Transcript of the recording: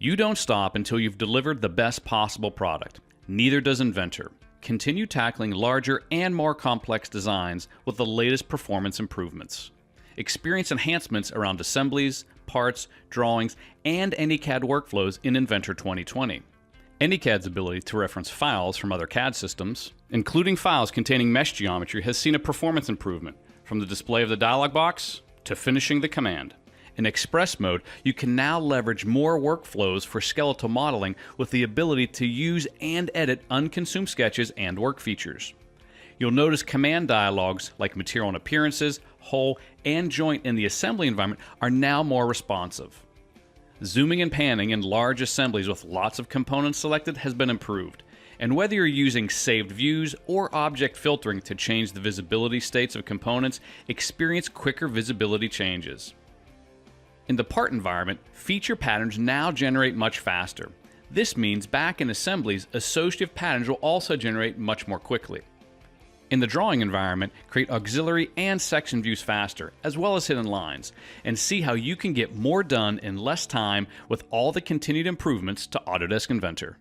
You don't stop until you've delivered the best possible product. Neither does Inventor. Continue tackling larger and more complex designs with the latest performance improvements. Experience enhancements around assemblies, parts, drawings, and AnyCAD workflows in Inventor 2020. AnyCAD's ability to reference files from other CAD systems, including files containing mesh geometry, has seen a performance improvement, from the display of the dialog box to finishing the command. In Express mode, you can now leverage more workflows for skeletal modeling with the ability to use and edit unconsumed sketches and work features. You'll notice command dialogs like material and appearances, hole, and joint in the assembly environment are now more responsive. Zooming and panning in large assemblies with lots of components selected has been improved. And whether you're using saved views or object filtering to change the visibility states of components, experience quicker visibility changes. In the part environment, feature patterns now generate much faster. This means back in assemblies, associative patterns will also generate much more quickly. In the drawing environment, create auxiliary and section views faster, as well as hidden lines, and see how you can get more done in less time with all the continued improvements to Autodesk Inventor.